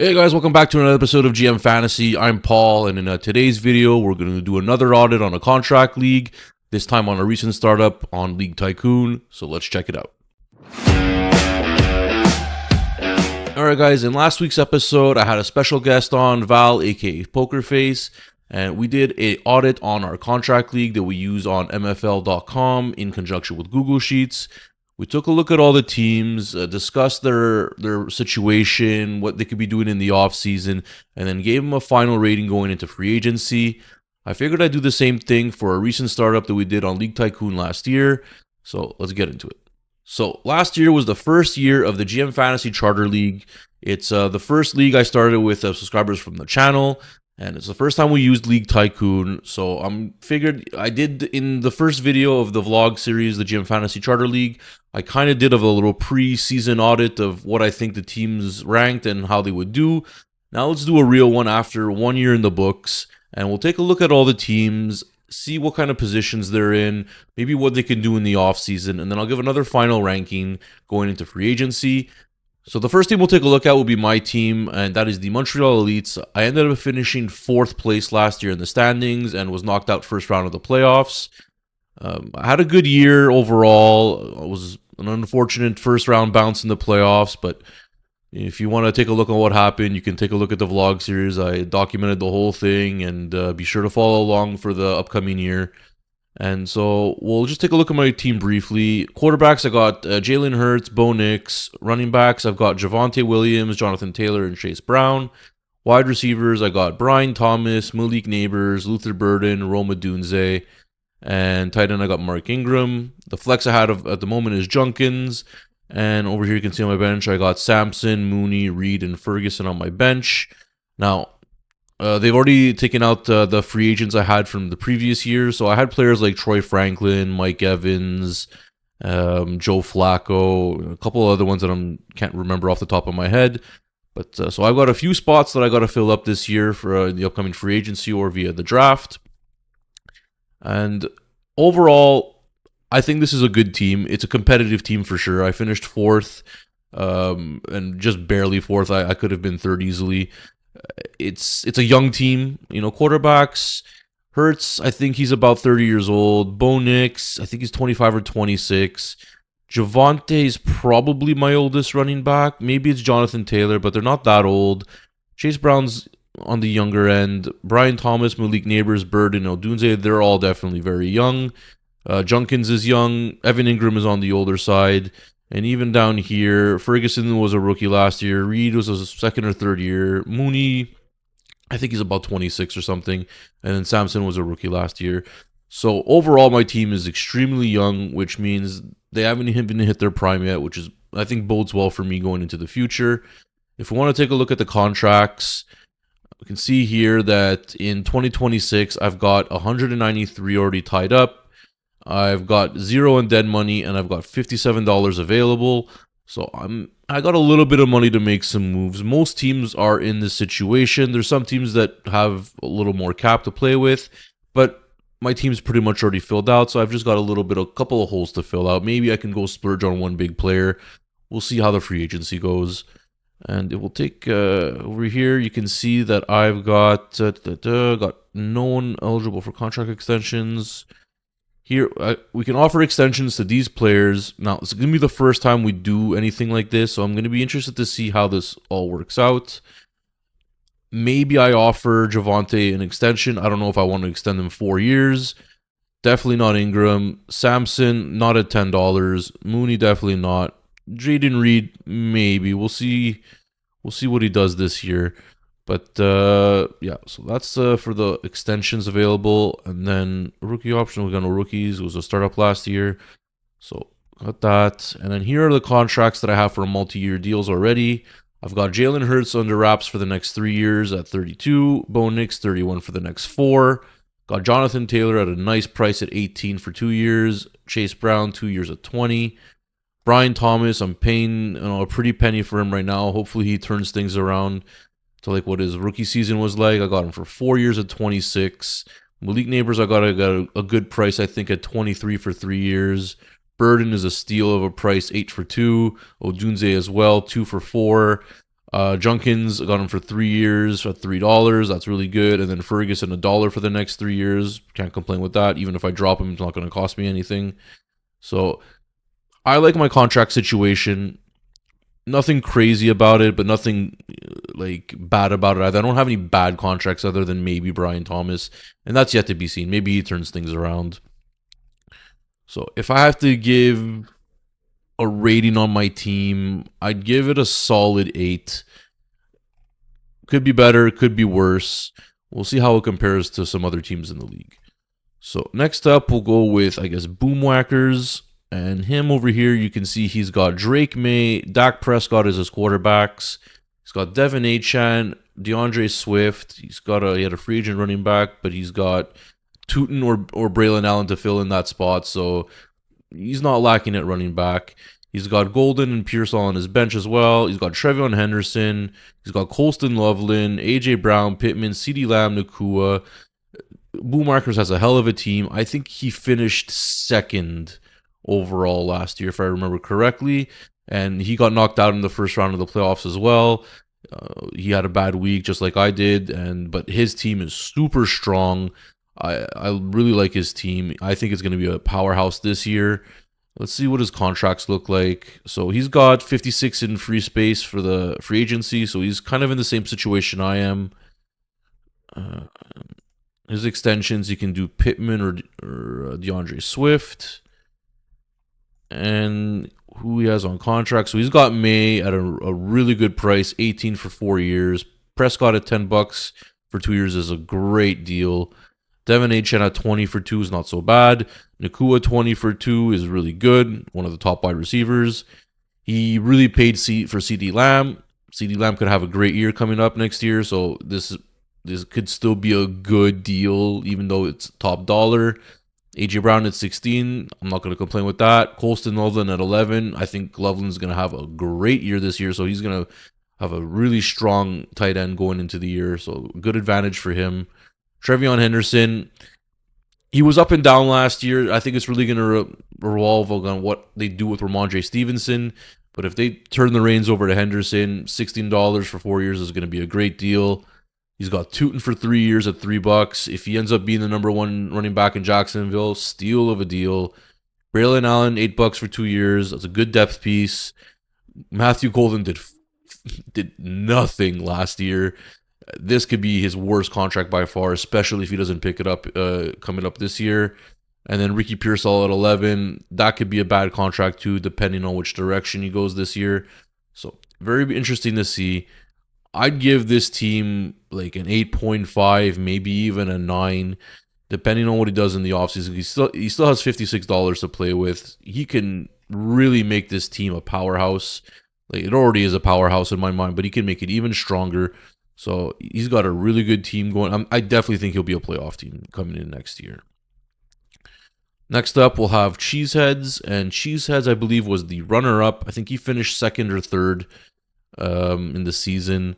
Hey guys, welcome back to another episode of GM Fantasy. I'm Paul, and in today's video, we're going to do another audit on a contract league, this time on a recent startup on League Tycoon, so let's check it out. Alright guys, in last week's episode, I had a special guest on, Val, aka Pokerface, and we did an audit on our contract league that we use on MFL.com in conjunction with Google Sheets. We took a look at all the teams, discussed their situation, what they could be doing in the off season, and then gave them a final rating going into free agency. I figured I'd do the same thing for a recent startup that we did on League Tycoon last year, so let's get into it. So last year was the first year of the GM Fantasy Charter League. It's the first league I started with subscribers from the channel, and it's the first time we used League Tycoon. So I'm figured I did in the first video of the vlog series, the GM Fantasy Charter League, I kind of did a little pre-season audit of what I think the teams ranked and how they would do. Now let's do a real one after 1 year in the books, and we'll take a look at all the teams, see what kind of positions they're in, maybe what they can do in the offseason, and then I'll give another final ranking going into free agency. So the first team we'll take a look at will be my team, and that is the Montreal Elites. I ended up finishing 4th place last year in the standings and was knocked out first round of the playoffs. I had a good year overall. It was an unfortunate first round bounce in the playoffs, but if you want to take a look at what happened, you can take a look at the vlog series. I documented the whole thing, and be sure to follow along for the upcoming year. And so we'll just take a look at my team briefly. Quarterbacks, I got Jalen Hurts, Bo Nix. Running backs, I've got Javonte Williams, Jonathan Taylor, and Chase Brown. Wide receivers, I got Brian Thomas, Malik Neighbors, Luther Burden, Rome Odunze. And tight end, I got Mark Ingram. The flex I had at the moment is Junkins. And over here you can see on my bench, I got Sampson, Mooney, Reed, and Ferguson on my bench. Now, they've already taken out the free agents I had from the previous year. So I had players like Troy Franklin, Mike Evans, Joe Flacco, a couple other ones that I can't remember off the top of my head. But so I've got a few spots that I got to fill up this year for the upcoming free agency or via the draft. And overall, I think this is a good team. It's a competitive team for sure. I finished 4th, and just barely 4th. I could have been 3rd easily. It's a young team, quarterbacks. Hurts, I think he's about 30 years old. Bo Nix, I think he's 25 or 26. Javonte is probably my oldest running back. Maybe it's Jonathan Taylor, but they're not that old. Chase Brown's on the younger end. Brian Thomas, Malik Neighbors, Bird, and Odunze, they're all definitely very young. Junkins is young. Evan Ingram is on the older side. And even down here, Ferguson was a rookie last year. Reed was a 2nd or 3rd year. Mooney, I think he's about 26 or something. And then Sampson was a rookie last year. So overall, my team is extremely young, which means they haven't even hit their prime yet, which is, I think, bodes well for me going into the future. If we want to take a look at the contracts, we can see here that in 2026, I've got 193 already tied up. I've got 0 in dead money, and I've got $57 available. So I got a little bit of money to make some moves. Most teams are in this situation. There's some teams that have a little more cap to play with, but my team's pretty much already filled out. So I've just got a couple of holes to fill out. Maybe I can go splurge on one big player. We'll see how the free agency goes. And it will take, over here, you can see that I've got no one eligible for contract extensions. Here, we can offer extensions to these players. Now, it's going to be the first time we do anything like this, so I'm going to be interested to see how this all works out. Maybe I offer Javonte an extension. I don't know if I want to extend him 4 years. Definitely not Ingram. Sampson, not at $10. Mooney, definitely not. Jaden Reed, maybe. We'll see what he does this year. But yeah, so that's for the extensions available. And then rookie option, we got no rookies. It was a startup last year. So got that. And then here are the contracts that I have for multi-year deals already. I've got Jalen Hurts under wraps for the next 3 years at 32. Bo Nix, 31 for the next 4. Got Jonathan Taylor at a nice price at 18 for 2 years. Chase Brown, 2 years at 20. Brian Thomas, I'm paying a pretty penny for him right now. Hopefully he turns things around to like what his rookie season was like. I got him for 4 years at 26. Malik Neighbors, I got a good price, I think, at 23 for 3 years. Burden is a steal of a price, 8 for 2. Odunze as well, 2 for 4. Junkins got him for 3 years at $3. That's really good. And then Ferguson $1 for the next 3 years. Can't complain with that. Even if I drop him, it's not going to cost me anything. So I like my contract situation. Nothing crazy about it, but nothing like bad about it either. I don't have any bad contracts other than maybe Brian Thomas, and that's yet to be seen. Maybe he turns things around. So if I have to give a rating on my team, I'd give it a solid 8. Could be better, could be worse. We'll see how it compares to some other teams in the league. So next up, we'll go with, I guess, Boomwhackers. And him over here, you can see he's got Drake May, Dak Prescott as his quarterbacks. He's got Devin Achane, DeAndre Swift. He had a free agent running back, but he's got Tootin or Braylon Allen to fill in that spot. So he's not lacking at running back. He's got Golden and Pearsall on his bench as well. He's got Trevion Henderson. He's got Colston Loveland, AJ Brown, Pittman, CeeDee Lamb, Nakua. Boomwhackers has a hell of a team. I think he finished second overall last year, if I remember correctly. And he got knocked out in the first round of the playoffs as well. He had a bad week, just like I did. But his team is super strong. I really like his team. I think it's going to be a powerhouse this year. Let's see what his contracts look like. So he's got 56 in free space for the free agency. So he's kind of in the same situation I am. His extensions, he can do Pittman or DeAndre Swift. And who he has on contract. So he's got May at a really good price, 18 for 4 years. Prescott at $10 for 2 years is a great deal. Devin Achane at 20 for 2 is not so bad. Nakua 20 for 2 is really good. One of the top wide receivers. He really paid for CeeDee Lamb. CeeDee Lamb could have a great year coming up next year. So this could still be a good deal, even though it's top dollar. AJ Brown at 16, I'm not going to complain with that. Colston Loveland at 11, I think Loveland's going to have a great year this year, so he's going to have a really strong tight end going into the year, so good advantage for him. Trevion Henderson, he was up and down last year. I think it's really going to revolve on what they do with Ramondre Stevenson, but if they turn the reins over to Henderson, $16 for 4 years is going to be a great deal. He's got Tootin for 3 years at $3. If he ends up being the number one running back in Jacksonville, steal of a deal. Braylon Allen, $8 for 2 years. That's a good depth piece. Matthew Golden did nothing last year. This could be his worst contract by far, especially if he doesn't pick it up coming up this year. And then Ricky Pearsall at 11. That could be a bad contract too, depending on which direction he goes this year. So very interesting to see. I'd give this team like an 8.5, maybe even a 9, depending on what he does in the offseason. He still has $56 to play with. He can really make this team a powerhouse. Like, it already is a powerhouse in my mind, but he can make it even stronger. So he's got a really good team going. I definitely think he'll be a playoff team coming in next year. Next up, we'll have Cheeseheads, and Cheeseheads, I believe, was the runner-up. I think he finished second or third in the season.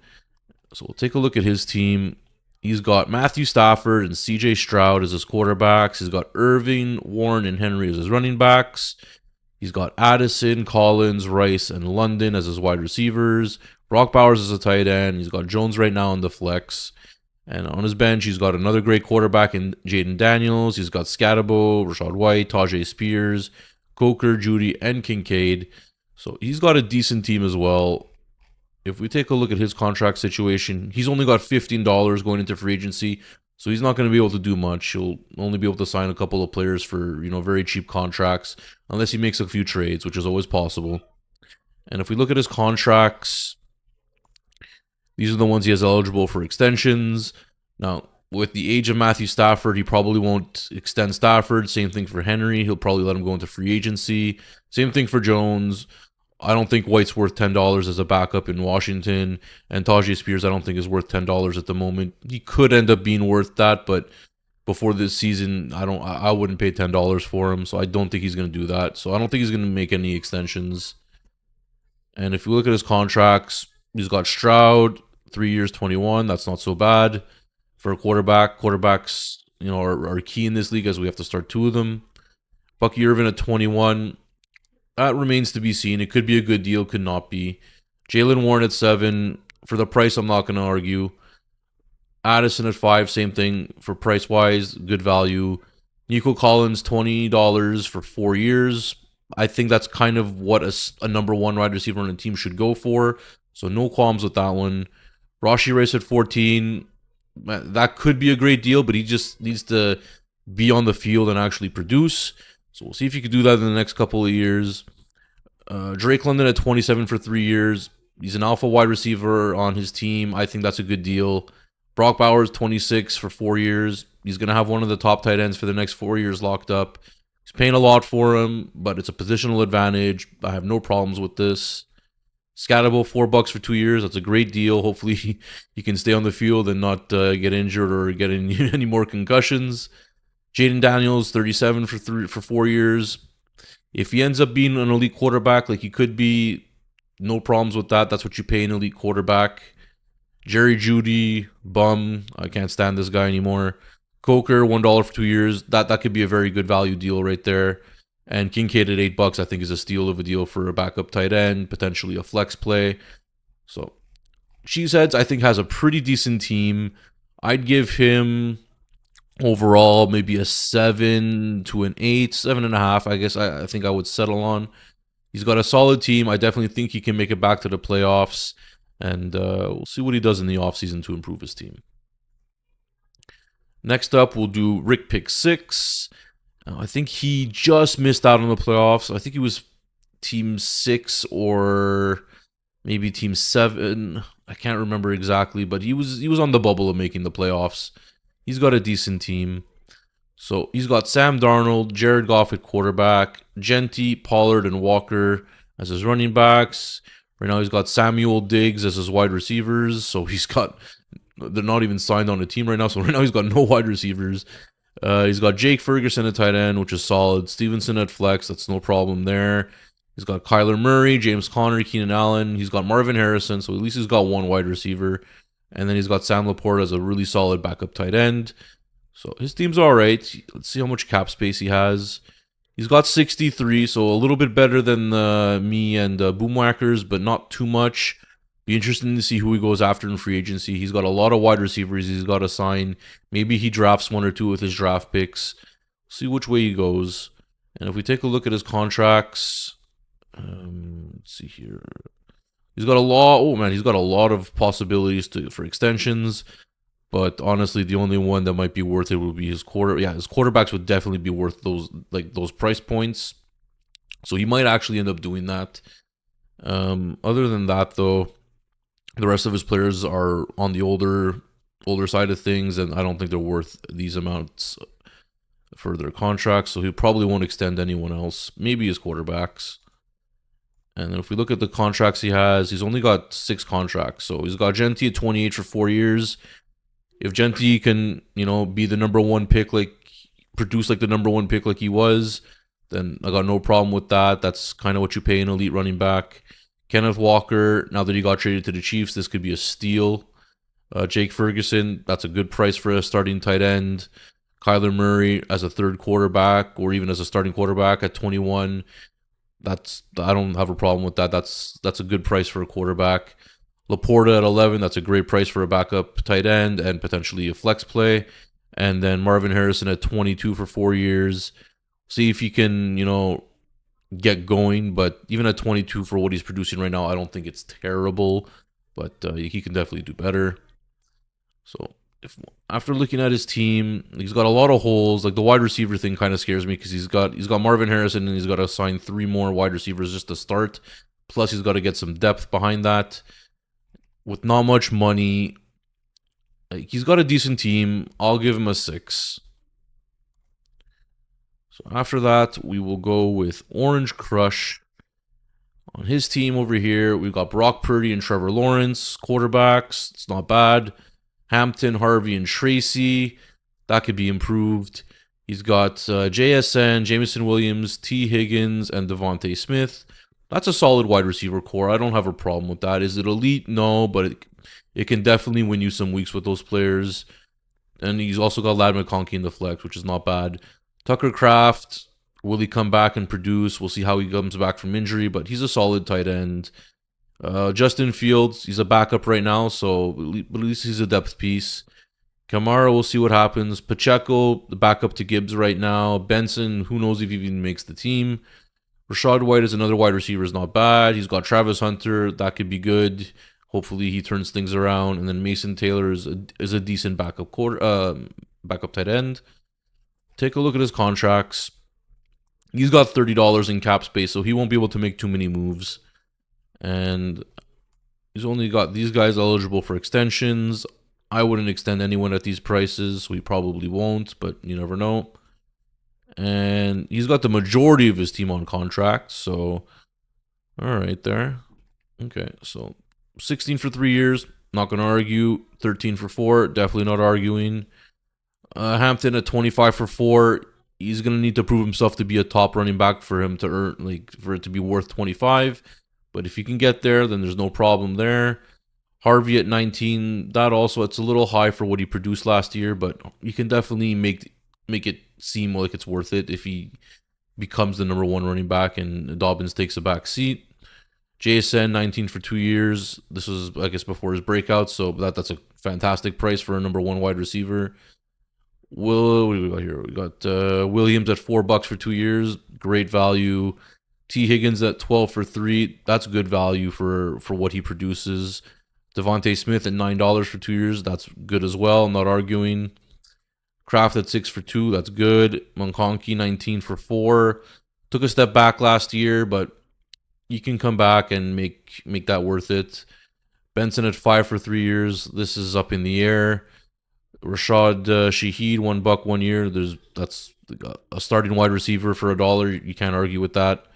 So we'll take a look at his team. He's got Matthew Stafford and CJ Stroud as his quarterbacks. He's got Irving, Warren, and Henry as his running backs. He's got Addison, Collins, Rice, and London as his wide receivers. Brock Bowers as a tight end. He's got Jones right now in the flex. And on his bench, he's got another great quarterback in Jaden Daniels. He's got Scatabo, Rashad White, Tajay Spears, Coker, Judy, and Kincaid. So he's got a decent team as well. If we take a look at his contract situation, he's only got $15 going into free agency, so he's not going to be able to do much. He'll only be able to sign a couple of players for, very cheap contracts, unless he makes a few trades, which is always possible. And if we look at his contracts, these are the ones he has eligible for extensions. Now, with the age of Matthew Stafford, he probably won't extend Stafford. Same thing for Henry. He'll probably let him go into free agency. Same thing for Jones. I don't think White's worth $10 as a backup in Washington, and Tajay Spears I don't think is worth $10 at the moment. He could end up being worth that, but before this season, I wouldn't pay $10 for him, so I don't think he's going to do that. So I don't think he's going to make any extensions. And if you look at his contracts, he's got Stroud, 3 years, 21. That's not so bad for a quarterback. Quarterbacks, are key in this league, as we have to start 2 of them. Bucky Irvin at 21. That remains to be seen. It could be a good deal, could not be. Jalen Warren at 7. For the price, I'm not going to argue. Addison at 5, same thing. For price-wise, good value. Nico Collins, $20 for 4 years. I think that's kind of what a number 1 wide receiver on a team should go for. So no qualms with that one. Rashee Rice at 14. That could be a great deal, but he just needs to be on the field and actually produce. So we'll see if he could do that in the next couple of years. Drake London at 27 for 3 years. He's an alpha wide receiver on his team. I think that's a good deal. Brock Bowers, 26 for 4 years. He's going to have one of the top tight ends for the next 4 years locked up. He's paying a lot for him, but it's a positional advantage. I have no problems with this. Scatterable, $4 for 2 years. That's a great deal. Hopefully he can stay on the field and not get injured or get any more concussions. Jaden Daniels, 37 for 4 years. If he ends up being an elite quarterback like he could be, no problems with that. That's what you pay an elite quarterback. Jerry Jeudy, bum. I can't stand this guy anymore. Coker, $1 for 2 years. That could be a very good value deal right there. And Kincaid at $8, I think, is a steal of a deal for a backup tight end, potentially a flex play. So, Cheeseheads, I think, has a pretty decent team. I'd give him overall maybe a 7 to an 8, 7.5. I guess I think I would settle on. He's got a solid team. I definitely think he can make it back to the playoffs. And we'll see what he does in the offseason to improve his team. Next up, we'll do Rick Pick 6. I think he just missed out on the playoffs. I think he was team 6 or maybe team 7. I can't remember exactly, but he was on the bubble of making the playoffs. He's got a decent team. So he's got Sam Darnold, Jared Goff at quarterback, Genty, Pollard, and Walker as his running backs. Right now he's got Samuel Diggs as his wide receivers. So they're not even signed on a team right now. So right now he's got no wide receivers. He's got Jake Ferguson at tight end, which is solid. Stevenson at flex, that's no problem there. He's got Kyler Murray, James Conner, Keenan Allen. He's got Marvin Harrison, so at least he's got one wide receiver. And then he's got Sam Laporte as a really solid backup tight end. So his team's all right. Let's see how much cap space he has. He's got 63, so a little bit better than me and Boomwhackers, but not too much. Be interesting to see who he goes after in free agency. He's got a lot of wide receivers he's got to sign. Maybe he drafts 1 or 2 with his draft picks. See which way he goes. And if we take a look at his contracts, let's see here. He's got a lot. Oh man, he's got a lot of possibilities for extensions. But honestly, the only one that might be worth it would be his his quarterbacks would definitely be worth those price points. So he might actually end up doing that. Other than that, though, the rest of his players are on the older side of things, and I don't think they're worth these amounts for their contracts. So he probably won't extend anyone else. Maybe his quarterbacks. And then if we look at the contracts he has, he's only got 6 contracts. So he's got Genty at 28 for 4 years. If Genty can, be the number 1 pick, produce like the number 1 pick like he was, then I got no problem with that. That's kind of what you pay an elite running back. Kenneth Walker, now that he got traded to the Chiefs, this could be a steal. Jake Ferguson, that's a good price for a starting tight end. Kyler Murray as a third quarterback, or even as a starting quarterback at 21. I don't have a problem with that. That's a good price for a quarterback. Laporta at 11, that's a great price for a backup tight end and potentially a flex play. And then Marvin Harrison at 22 for 4 years. See if he can, get going. But even at 22 for what he's producing right now, I don't think it's terrible. But he can definitely do better. So after looking at his team, he's got a lot of holes. Like the wide receiver thing kind of scares me because he's got Marvin Harrison and he's got to sign 3 more wide receivers just to start. Plus he's got to get some depth behind that. With not much money, he's got a decent team. I'll give him a 6. So after that, we will go with Orange Crush. On his team over here, we've got Brock Purdy and Trevor Lawrence, quarterbacks. It's not bad. Hampton, Harvey, and Tracy. That could be improved. He's got JSN, Jameson Williams, T. Higgins, and Devontae Smith. That's a solid wide receiver core. I don't have a problem with that. Is it elite? No, but it can definitely win you some weeks with those players. And he's also got Ladd McConkey in the flex, which is not bad. Tucker Kraft, will he come back and produce? We'll see how he comes back from injury, but he's a solid tight end. Justin Fields, he's a backup right now, so at least he's a depth piece. Kamara, we'll see what happens. Pacheco, the backup to Gibbs right now. Benson, who knows if he even makes the team. Rashad White is another wide receiver, is not bad. He's got Travis Hunter, that could be good. Hopefully he turns things around. And then Mason Taylor is a decent backup tight end. Take a look at his contracts. He's got $30 in cap space, so he won't be able to make too many moves. And he's only got these guys eligible for extensions. I wouldn't extend anyone at these prices. We probably won't, but you never know. And he's got the majority of his team on contract, so all right there. Okay, so 16 for 3 years, not going to argue. 13 for 4, definitely not arguing. Hampton at 25 for 4, he's going to need to prove himself to be a top running back for him to earn, like, for it to be worth 25. But if he can get there, then there's no problem there. Harvey at 19, that also, it's a little high for what he produced last year, but you can definitely make it seem like it's worth it if he becomes the number one running back and Dobbins takes a back seat. JSN 19 for 2 years. This was, I guess, before his breakout, so that's a fantastic price for a number one wide receiver. What do we got here? We got Williams at $4 for 2 years. Great value. T. Higgins at 12 for 3. That's good value for what he produces. Devontae Smith at $9 for 2 years. That's good as well. I'm not arguing. Kraft at 6 for 2. That's good. Monkonki 19 for 4. Took a step back last year, but you can come back and make that worth it. Benson at 5 for 3 years. This is up in the air. Rashad Shaheed, $1 1 year. That's a starting wide receiver for $1. You can't argue with that.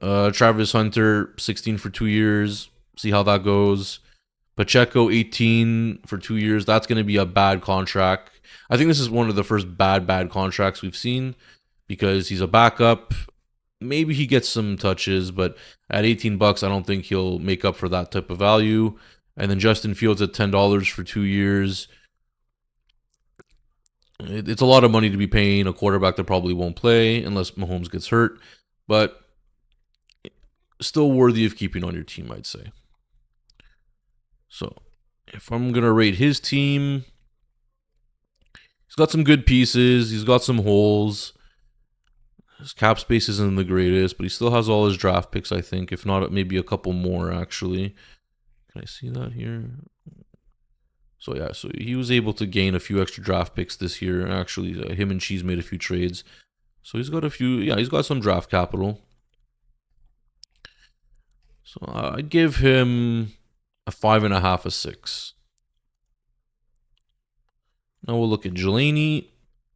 Travis Hunter, 16 for 2 years. See how that goes. Pacheco, 18 for 2 years. That's going to be a bad contract. I think this is one of the first bad contracts we've seen because he's a backup. Maybe he gets some touches, but at $18, I don't think he'll make up for that type of value. And then Justin Fields at $10 for 2 years. It's a lot of money to be paying a quarterback that probably won't play unless Mahomes gets hurt, but still worthy of keeping on your team, I'd say. So if I'm going to rate his team, he's got some good pieces. He's got some holes. His cap space isn't the greatest, but he still has all his draft picks, I think. If not, maybe a couple more, actually. Can I see that here? So, yeah, so he was able to gain a few extra draft picks this year. Actually, him and Cheese made a few trades. So he's got a few, he's got some draft capital. So I'd give him a 5.5, a 6. Now we'll look at Jelani.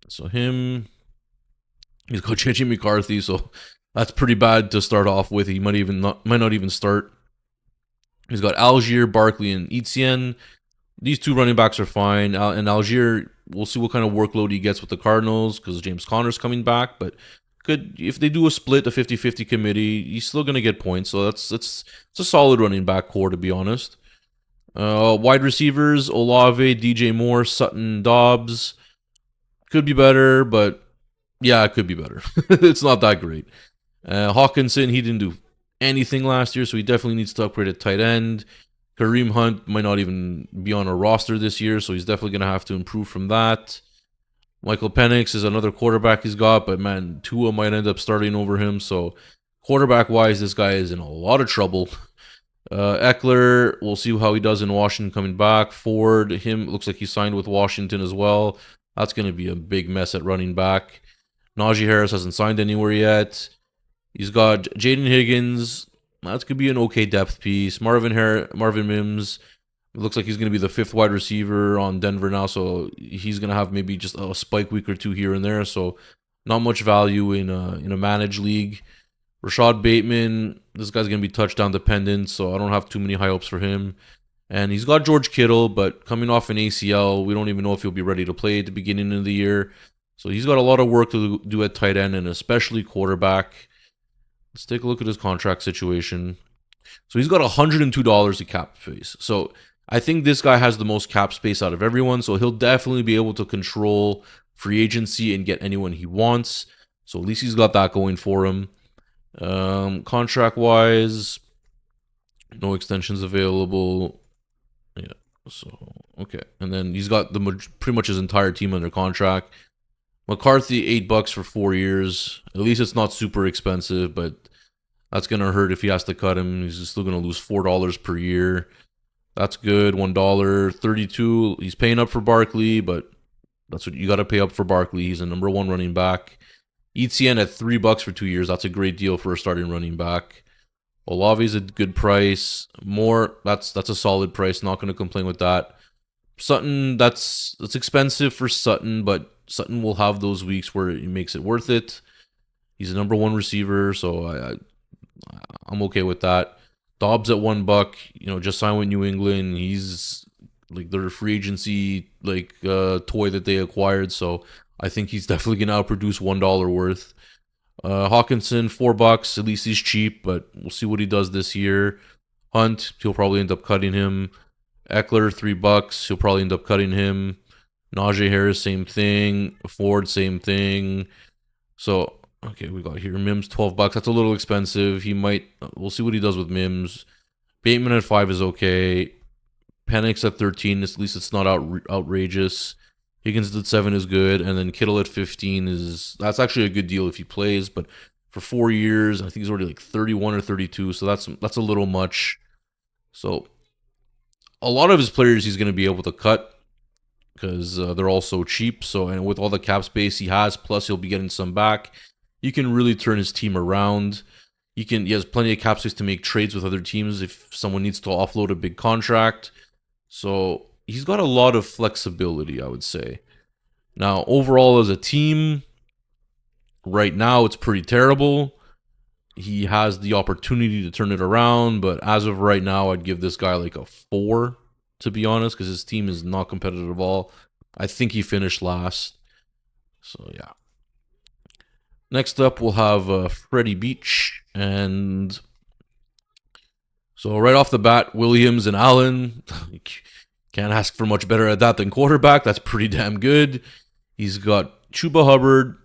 So he's got JJ McCarthy, so that's pretty bad to start off with. He might not even start. He's got Algier, Barkley, and Etienne. These two running backs are fine. And Algier, we'll see what kind of workload he gets with the Cardinals because James Conner's coming back. But if they do a split, a 50-50 committee, he's still going to get points. So it's a solid running back core, to be honest. Wide receivers, Olave, DJ Moore, Sutton, Dobbs. Could be better, but yeah, it could be better. It's not that great. Hawkinson, he didn't do anything last year, so he definitely needs to upgrade at tight end. Kareem Hunt might not even be on a roster this year, so he's definitely going to have to improve from that. Michael Penix is another quarterback he's got, but man, Tua might end up starting over him, so quarterback-wise, this guy is in a lot of trouble. Eckler, we'll see how he does in Washington coming back. Ford, looks like he signed with Washington as well. That's going to be a big mess at running back. Najee Harris hasn't signed anywhere yet. He's got Jaden Higgins. That could be an okay depth piece. Marvin Mims. It looks like he's going to be the 5th wide receiver on Denver now, so he's going to have maybe just a spike week or two here and there. So not much value in a managed league. Rashad Bateman, this guy's going to be touchdown dependent, so I don't have too many high hopes for him. And he's got George Kittle, but coming off an ACL, we don't even know if he'll be ready to play at the beginning of the year. So he's got a lot of work to do at tight end and especially quarterback. Let's take a look at his contract situation. So he's got $102 in cap space. So I think this guy has the most cap space out of everyone. So he'll definitely be able to control free agency and get anyone he wants. So at least he's got that going for him. Contract-wise, No extensions available. Yeah. So okay, and then he's got pretty much his entire team under contract. McCarthy, $8 for 4 years. At least it's not super expensive, but that's gonna hurt if he has to cut him. He's still gonna lose $4 per year. That's good. $1, 32. He's paying up for Barkley, but that's what you got to pay up for Barkley. He's a number one running back. ETN at $3 for 2 years. That's a great deal for a starting running back. Olave's a good price. Moore, that's a solid price. Not going to complain with that. Sutton, that's expensive for Sutton, but Sutton will have those weeks where he makes it worth it. He's a number one receiver, so I'm okay with that. Dobbs at $1, just signed with New England. He's like their free agency toy that they acquired, so I think he's definitely gonna outproduce $1 worth. Hawkinson, $4. At least he's cheap, but we'll see what he does this year. Hunt, he'll probably end up cutting him. Eckler, $3. He'll probably end up cutting him. Najee Harris, same thing. Ford, same thing. So, okay, we got here Mims, $12. That's a little expensive. We'll see what he does with Mims. Bateman at 5 is okay. Penix at 13, at least it's not outrageous. Higgins at 7 is good, and then Kittle at 15 that's actually a good deal if he plays, but for 4 years, I think he's already like 31 or 32, so that's a little much. So a lot of his players he's going to be able to cut because they're all so cheap. So, and with all the cap space he has, plus he'll be getting some back, you can really turn his team around. He has plenty of cap space to make trades with other teams if someone needs to offload a big contract. So he's got a lot of flexibility, I would say. Now, overall as a team, right now it's pretty terrible. He has the opportunity to turn it around, but as of right now, I'd give this guy like a 4, to be honest, because his team is not competitive at all. I think he finished last. So, yeah. Next up, we'll have Freddie Beach. And so right off the bat, Williams and Allen. Can't ask for much better at that than quarterback. That's pretty damn good. He's got Chuba Hubbard,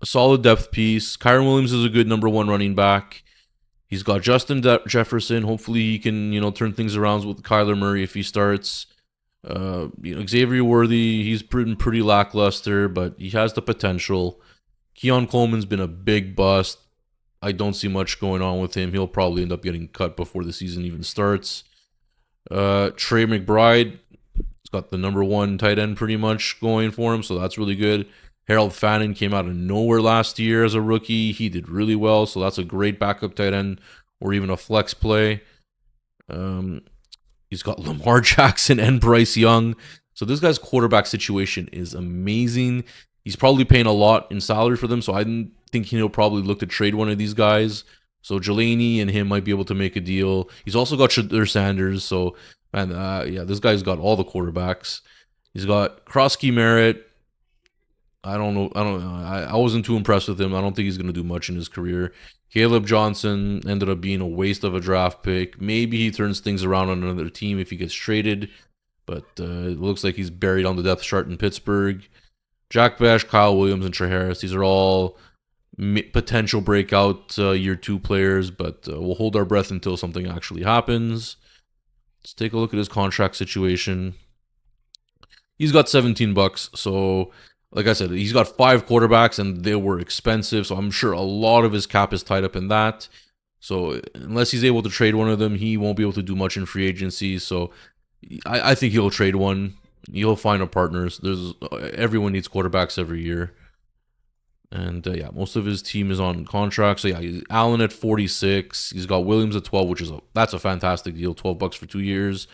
a solid depth piece. Kyron Williams is a good number one running back. He's got Justin Jefferson. Hopefully he can, turn things around with Kyler Murray if he starts. Xavier Worthy, he's been pretty lackluster, but he has the potential. Keon Coleman's been a big bust. I don't see much going on with him. He'll probably end up getting cut before the season even starts. Trey McBride, he's got the number one tight end pretty much going for him, so that's really good. Harold Fannin came out of nowhere last year as a rookie. He did really well, so that's a great backup tight end or even a flex play. He's got Lamar Jackson and Bryce Young. So this guy's quarterback situation is amazing. He's probably paying a lot in salary for them, so I think he'll probably look to trade one of these guys. So Jelani and him might be able to make a deal. He's also got Shedeur Sanders. So, man, this guy's got all the quarterbacks. He's got Krosky Merritt. I don't know. I wasn't too impressed with him. I don't think he's going to do much in his career. Caleb Johnson ended up being a waste of a draft pick. Maybe he turns things around on another team if he gets traded, but it looks like he's buried on the depth chart in Pittsburgh. Jack Bash, Kyle Williams, and Trey Harris. These are all potential breakout year 2 players, but we'll hold our breath until something actually happens. Let's take a look at his contract situation. He's got $17, so like I said, he's got 5 quarterbacks and they were expensive, so I'm sure a lot of his cap is tied up in that. So unless he's able to trade one of them, he won't be able to do much in free agency. So I think he'll trade one. He'll find a partner. Everyone needs quarterbacks every year. And most of his team is on contract. So he's Allen at 46. He's got Williams at 12, that's a fantastic deal. $12 for 2 years.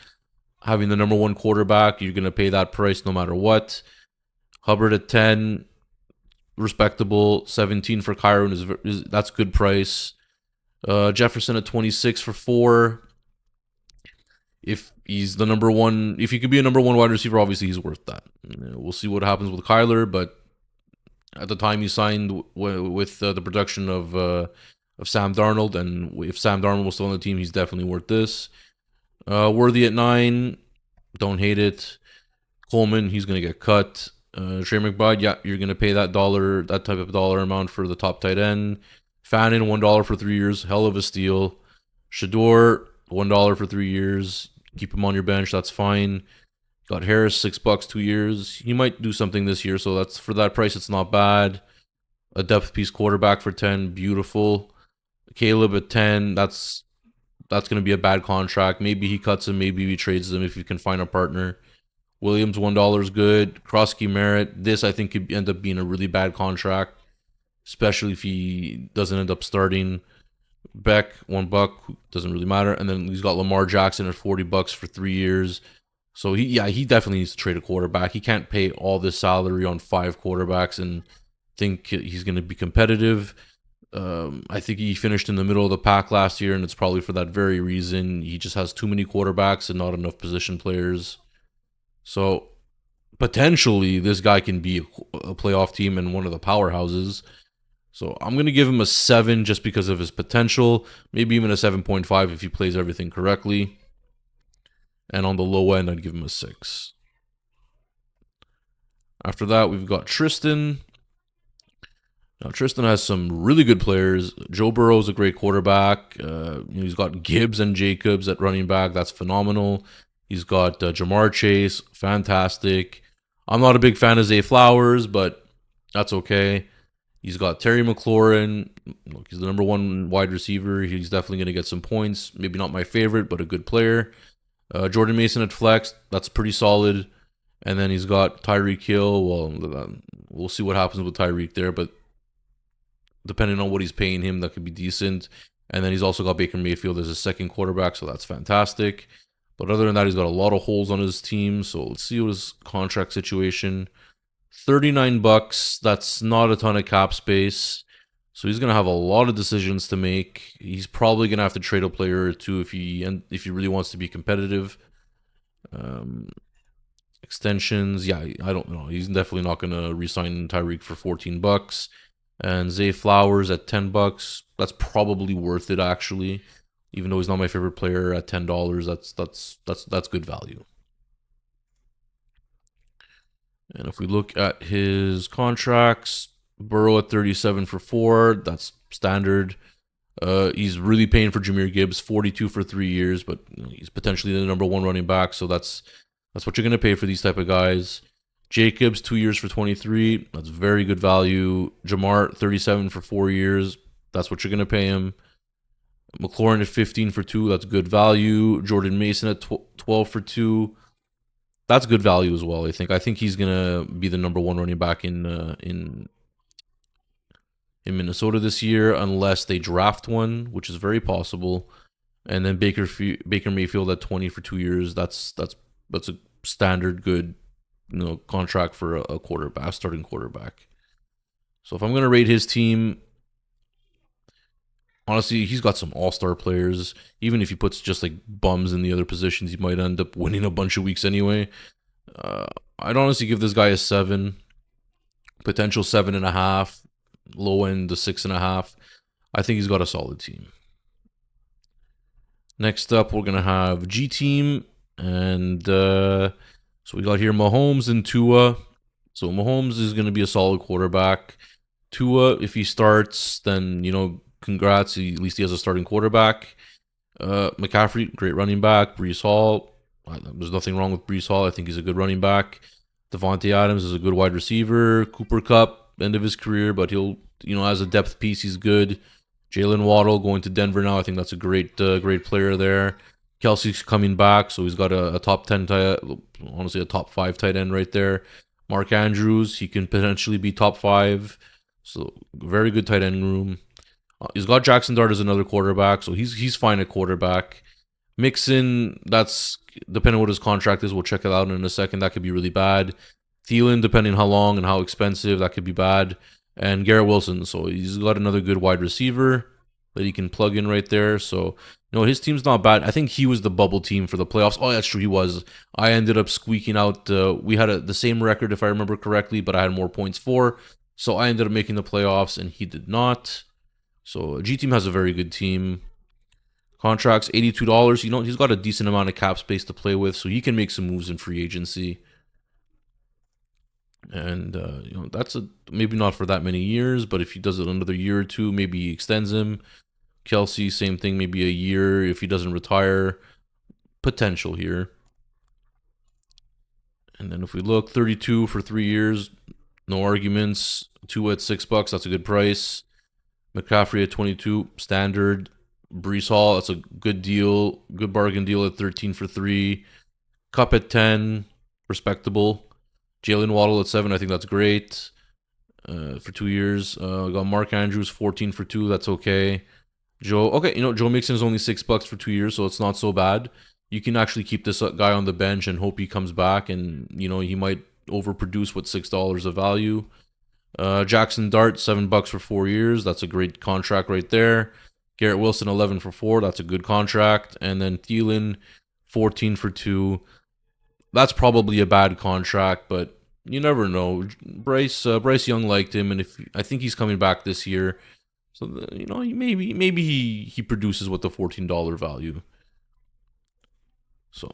Having the number one quarterback, you're gonna pay that price no matter what. Hubbard at 10, respectable. 17 for Kyron that's good price. Jefferson at 26 for 4. If he's the number one, if he could be a number one wide receiver, obviously he's worth that. We'll see what happens with Kyler, but at the time he signed with the production of Sam Darnold, and if Sam Darnold was still on the team, he's definitely worth this. Worthy at 9, don't hate it. Coleman, he's gonna get cut. Trey McBride, you're gonna pay that type of dollar amount for the top tight end. Fannin, $1 for 3 years, hell of a steal. Shedeur, $1 for 3 years. Keep him on your bench. That's fine. Got Harris, $6, 2 years. He might do something this year, so that's for that price. It's not bad. A depth piece quarterback for 10, beautiful. Caleb at 10. That's going to be a bad contract. Maybe he cuts him. Maybe he trades him if you can find a partner. Williams, $1 is good. Krosky Merritt. This I think could end up being a really bad contract, especially if he doesn't end up starting. Beck, $1, doesn't really matter. And then he's got Lamar Jackson at $40 for 3 years. So he definitely needs to trade a quarterback. He can't pay all this salary on 5 quarterbacks and think he's going to be competitive. I think he finished in the middle of the pack last year, and it's probably for that very reason. He just has too many quarterbacks and not enough position players. So potentially this guy can be a playoff team and one of the powerhouses. So I'm going to give him a 7 just because of his potential. Maybe even a 7.5 if he plays everything correctly. And on the low end, I'd give him a 6. After that, we've got Tristan. Now, Tristan has some really good players. Joe Burrow is a great quarterback. He's got Gibbs and Jacobs at running back. That's phenomenal. He's got Jamar Chase. Fantastic. I'm not a big fan of Zay Flowers, but that's okay. He's got Terry McLaurin. Look, he's the number 1 wide receiver. He's definitely going to get some points. Maybe not my favorite, but a good player. Jordan Mason at flex. That's pretty solid. And then he's got Tyreek Hill. Well, we'll see what happens with Tyreek there, but depending on what he's paying him, that could be decent. And then he's also got Baker Mayfield as his second quarterback, so that's fantastic. But other than that, he's got a lot of holes on his team. So let's see what his contract situation. $39. That's not a ton of cap space. So he's going to have a lot of decisions to make. He's probably going to have to trade a player or two if he really wants to be competitive. Extensions, yeah, I don't know. He's definitely not going to re-sign Tyreek for $14. And Zay Flowers at $10. That's probably worth it, actually. Even though he's not my favorite player at $10, that's good value. And if we look at his contracts, Burrow at 37 for 4, that's standard. He's really paying for Jahmyr Gibbs, 42 for 3 years, but he's potentially the number 1 running back, so that's what you're going to pay for these type of guys. Jacobs, 2 years for 23, that's very good value. Jamar, 37 for 4 years, that's what you're going to pay him. McLaurin at 15 for 2, that's good value. Jordan Mason at 12 for 2, that's good value as well. I think he's gonna be the number 1 running back in Minnesota this year, unless they draft one, which is very possible. And then Baker Mayfield at 20 for 2 years. That's a standard good contract for a quarterback, starting quarterback. So if I'm gonna rate his team, honestly, he's got some all-star players. Even if he puts just like bums in the other positions, he might end up winning a bunch of weeks anyway. I'd honestly give this guy a 7, potential 7.5, low end to 6.5. I think he's got a solid team. Next up, we're gonna have G Team, and so we got here Mahomes and Tua. So Mahomes is gonna be a solid quarterback. Tua, if he starts, then congrats. At least he has a starting quarterback. McCaffrey, great running back. Breece Hall, there's nothing wrong with Breece Hall. I think he's a good running back. Devontae Adams is a good wide receiver. Cooper Kupp, end of his career, but he'll, as a depth piece, he's good. Jalen Waddle going to Denver now. I think that's a great player there. Kelsey's coming back, so he's got a top 10 honestly a top 5 tight end right there. Mark Andrews, he can potentially be top 5. So very good tight end room. He's got Jackson Dart as another quarterback, so he's fine at quarterback. Mixon, that's depending on what his contract is. We'll check it out in a second. That could be really bad. Thielen, depending how long and how expensive, that could be bad. And Garrett Wilson, so he's got another good wide receiver that he can plug in right there. So his team's not bad. I think he was the bubble team for the playoffs. Oh, that's true, he was. I ended up squeaking out. We had the same record if I remember correctly, but I had more points for. So I ended up making the playoffs, and he did not. So G Team has a very good team. Contracts, $82. He's got a decent amount of cap space to play with, so he can make some moves in free agency. And that's maybe not for that many years, but if he does it another year or two, maybe he extends him. Kelsey, same thing, maybe a year if he doesn't retire. Potential here. And then if we look, 32 for 3 years, no arguments. 2 at $6, that's a good price. McCaffrey at 22, standard. Brees Hall, that's a good deal, good bargain deal at 13 for 3. Cup at 10, respectable. Jalen Waddle at 7, I think that's great. For 2 years. Got Mark Andrews 14 for 2, that's okay. Joe Mixon is only $6 for 2 years, so it's not so bad. You can actually keep this guy on the bench and hope he comes back, and he might overproduce with $6 of value. Jackson Dart, $7 for 4 years. That's a great contract right there. Garrett Wilson, 11 for 4. That's a good contract. And then Thielen, 14 for 2. That's probably a bad contract, but you never know. Bryce Young liked him, and I think he's coming back this year. So maybe he produces with the $14 value. So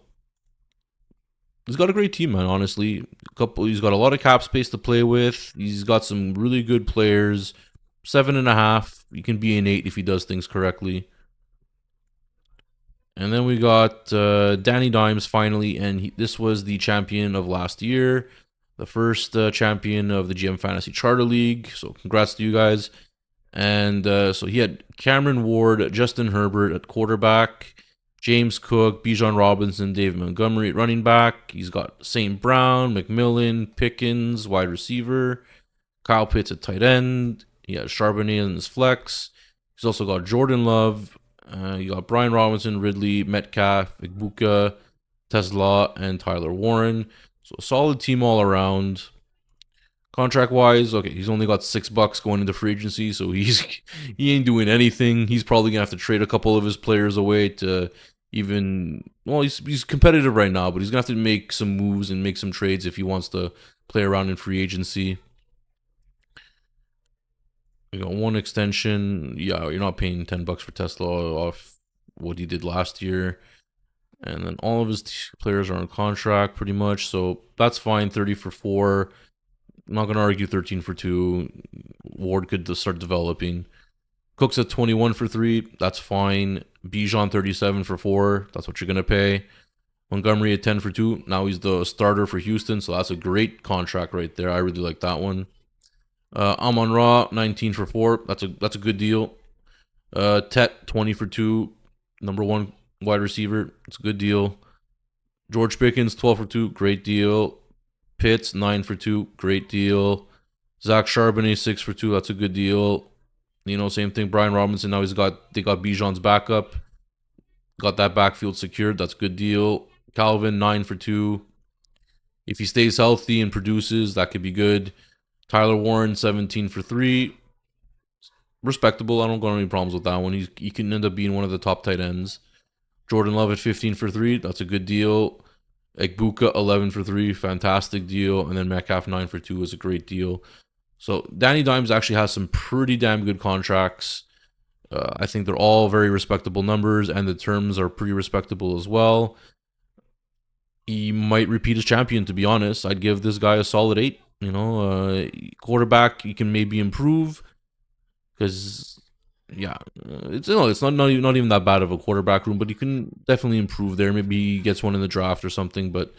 he's got a great team, man. Honestly, he's got a lot of cap space to play with. He's got some really good players. 7.5. You can be an 8 if he does things correctly. And then we got Danny Dimes finally, and this was the champion of last year, the first champion of the GM Fantasy Charter League. So congrats to you guys. And so he had Cameron Ward, Justin Herbert at quarterback, James Cook, Bijan Robinson, David Montgomery at running back. He's got St. Brown, McMillan, Pickens, wide receiver, Kyle Pitts at tight end. He has Charbonnet in his flex. He's also got Jordan Love. You got Brian Robinson, Ridley, Metcalf, Igbuka, Tesla, and Tyler Warren. So a solid team all around. Contract-wise, okay, he's only got $6 going into free agency, so he ain't doing anything. He's probably gonna have to trade a couple of his players away to even. Well, he's competitive right now, but he's gonna have to make some moves and make some trades if he wants to play around in free agency. You got one extension. Yeah, you're not paying $10 for Tesla off what he did last year. And then all of his players are on contract pretty much, so that's fine. 30 for 4. I'm not going to argue 13 for 2. Ward could start developing. Cook's at 21 for 3. That's fine. Bijan 37 for 4. That's what you're going to pay. Montgomery at 10 for 2. Now he's the starter for Houston, so that's a great contract right there. I really like that one. Amon-Ra 19 for 4. That's a good deal. Tet 20 for 2. Number 1 wide receiver. It's a good deal. George Pickens 12 for 2. Great deal. Pitts 9 for 2. Great deal. Zach Charbonnet 6 for 2. That's a good deal. Same thing. Brian Robinson. Now they got Bijan's backup. Got that backfield secured. That's a good deal. Calvin 9 for 2. If he stays healthy and produces, that could be good. Tyler Warren 17 for 3. Respectable. I don't got any problems with that one. He can end up being one of the top tight ends. Jordan Love at 15 for 3. That's a good deal. Igbuka 11 for 3. Fantastic deal. And then Metcalf 9 for 2 is a great deal. So Danny Dimes actually has some pretty damn good contracts. I think they're all very respectable numbers, and the terms are pretty respectable as well. He might repeat as champion, to be honest. I'd give this guy a solid 8. Quarterback, he can maybe improve. Because, yeah, it's not even that bad of a quarterback room, but he can definitely improve there. Maybe he gets one in the draft or something. But,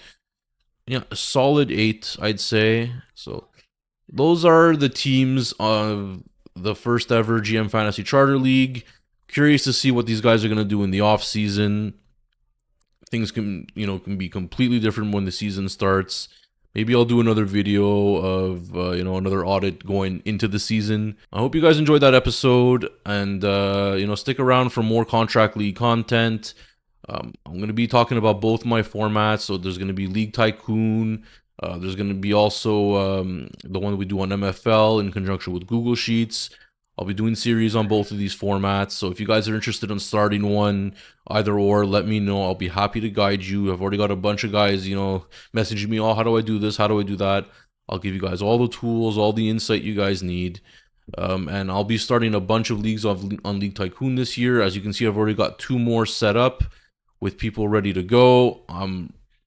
yeah, a solid 8, I'd say. So those are the teams of the first ever GM Fantasy Charter League. Curious to see what these guys are going to do in the off season. Things can be completely different when the season starts. Maybe I'll do another video of another audit going into the season. I hope you guys enjoyed that episode, and stick around for more contract league content. I'm going to be talking about both my formats. So there's going to be League Tycoon. There's going to be also the one that we do on MFL in conjunction with Google Sheets. I'll be doing series on both of these formats. So if you guys are interested in starting one, either or, let me know. I'll be happy to guide you. I've already got a bunch of guys, messaging me, how do I do this? How do I do that? I'll give you guys all the tools, all the insight you guys need. And I'll be starting a bunch of leagues on League Tycoon this year. As you can see, I've already got 2 more set up with people ready to go.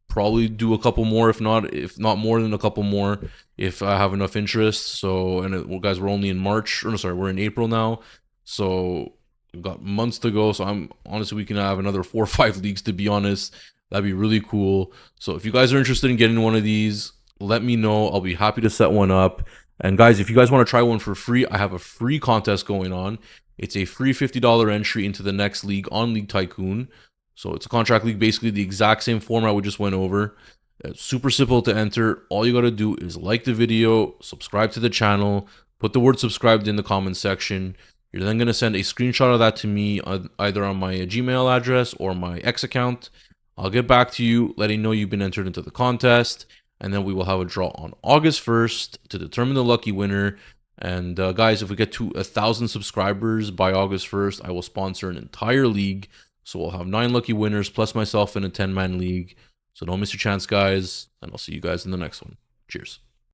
Probably do a couple more, if not more than a couple more, if I have enough interest. So, guys, we're only in March, we're in April now. So We've got months to go, so I'm honestly, we can have another 4 or 5 leagues, to be honest. That'd be really cool. So if you guys are interested in getting one of these, let me know. I'll be happy to set one up. And guys, if you guys want to try one for free, I have a free contest going on. It's a free $50 entry into the next league on League Tycoon. So it's a contract league, basically the exact same format we just went over. It's super simple to enter. All you got to do is like the video, subscribe to the channel, put the word subscribed in the comment section. You're then going to send a screenshot of that to me, either on my Gmail address or my X account. I'll get back to you, letting you know you've been entered into the contest. And then we will have a draw on August 1st to determine the lucky winner. And guys, if we get to 1,000 subscribers by August 1st, I will sponsor an entire league. So we'll have 9 lucky winners plus myself in a 10-man league. So don't miss your chance, guys. And I'll see you guys in the next one. Cheers.